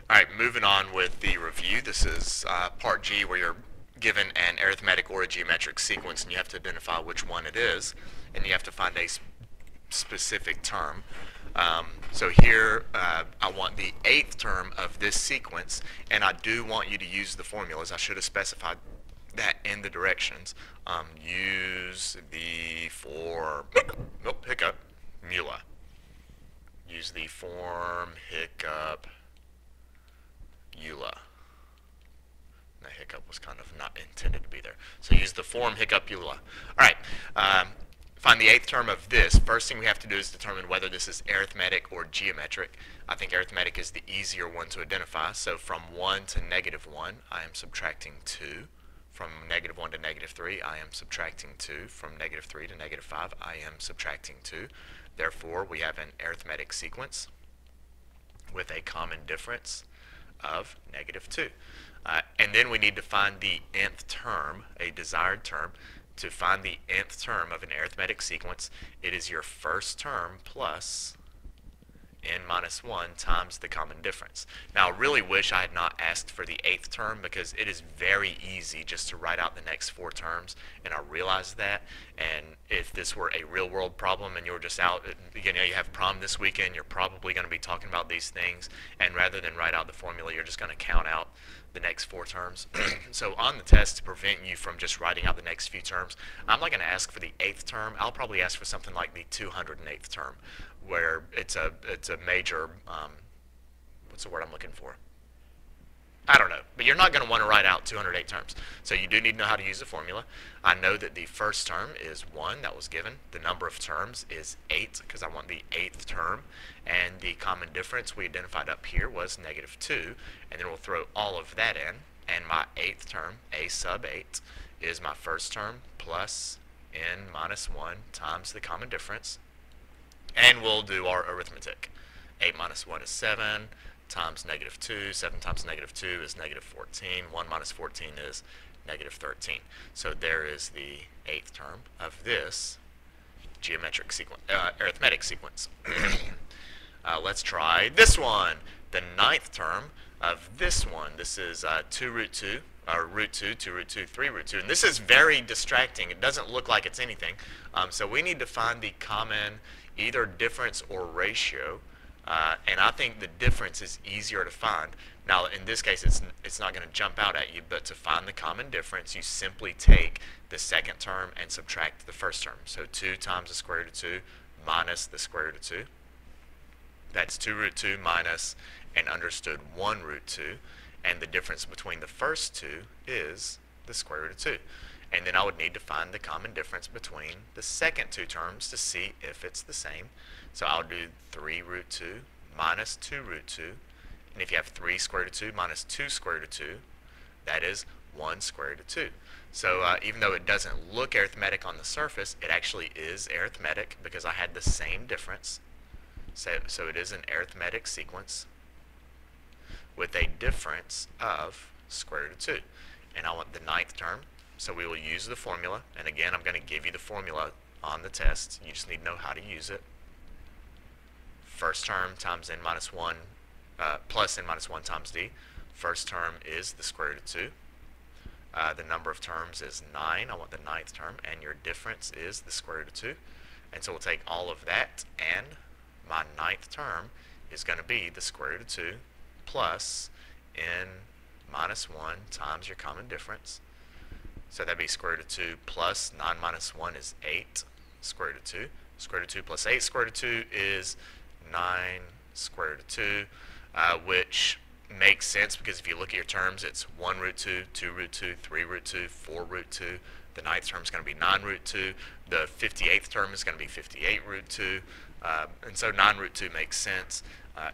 All right, moving on with the review. This is part G, where you're given an arithmetic or a geometric sequence, and you have to identify which one it is, and you have to find a specific term. So here, I want the eighth term of this sequence, and I do want you to use the formulas. I should have specified that in the directions. Use the formula. Use the form hiccup EULA. The hiccup was kind of not intended to be there. So use the form hiccup EULA. All right. Find the eighth term of this. First thing we have to do is determine whether this is arithmetic or geometric. I think arithmetic is the easier one to identify. So from 1 to negative 1, I am subtracting 2. From negative 1 to negative 3, I am subtracting 2. From negative 3 to negative 5, I am subtracting 2. Therefore, we have an arithmetic sequence with a common difference of negative 2. And then we need to find the nth term, a desired term. To find the nth term of an arithmetic sequence, it is your first term plus n minus 1 times the common difference. Now, I really wish I had not asked for the eighth term, because it is very easy just to write out the next 4 terms, and I realize that. And if this were a real world problem and you were just out, you have prom this weekend, you're probably going to be talking about these things, and rather than write out the formula, you're just going to count out the next 4 terms. So on the test, to prevent you from just writing out the next few terms, I'm not going to ask for the eighth term. I'll probably ask for something like the 208th term, where it's a major, what's the word I'm looking for? I don't know, but you're not going to want to write out 208 terms. So you do need to know how to use the formula. I know that the first term is 1, that was given. The number of terms is 8, because I want the eighth term. And the common difference we identified up here was negative 2. And then we'll throw all of that in. And my eighth term, a sub 8, is my first term plus n minus 1 times the common difference. And we'll do our arithmetic. 8 minus 1 is 7. Times negative 2. 7 times negative 2 is negative 14. 1 minus 14 is negative 13. So there is the eighth term of this geometric sequence, arithmetic sequence. Let's try this one. The ninth term of this one. This is 2 root 2, or root 2, 2 root 2, 3 root 2. And this is very distracting. It doesn't look like it's anything. So we need to find the common either difference or ratio. And I think the difference is easier to find. Now, in this case, it's not going to jump out at you, but to find the common difference, you simply take the second term and subtract the first term. So 2 times the square root of 2 minus the square root of 2. That's 2 root 2 minus and understood 1 root 2. And the difference between the first two is the square root of 2. And then I would need to find the common difference between the second 2 terms to see if it's the same. So I'll do 3 root 2 minus 2 root 2. And if you have 3 square root of 2 minus 2 square root of 2, that is 1 square root of 2. So even though it doesn't look arithmetic on the surface, it actually is arithmetic because I had the same difference. So it is an arithmetic sequence with a difference of square root of 2. And I want the ninth term. So we will use the formula. And again, I'm going to give you the formula on the test. You just need to know how to use it. First term times n minus 1 plus n minus 1 times d. First term is the square root of 2. The number of terms is 9. I want the ninth term. And your difference is the square root of 2. And so we'll take all of that, and my ninth term is going to be the square root of 2 plus n minus 1 times your common difference. So that'd be square root of 2 plus 9 minus 1 is 8 square root of 2. Square root of 2 plus 8 square root of 2 is 9 square root of 2, which makes sense because if you look at your terms, it's 1 root 2, 2 root 2, 3 root 2, 4 root 2. The ninth term is going to be 9 root 2. The 58th term is going to be 58 root 2. And so 9 root 2 makes sense.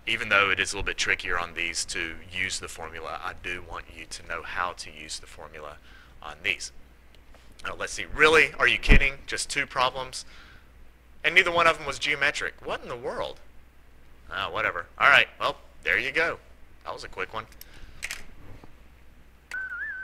Even though it is a little bit trickier on these to use the formula, I do want you to know how to use the formula on these. Let's see. Really? Are you kidding? Just 2 problems? And neither one of them was geometric. What in the world? Whatever. All right. Well, there you go. That was a quick one.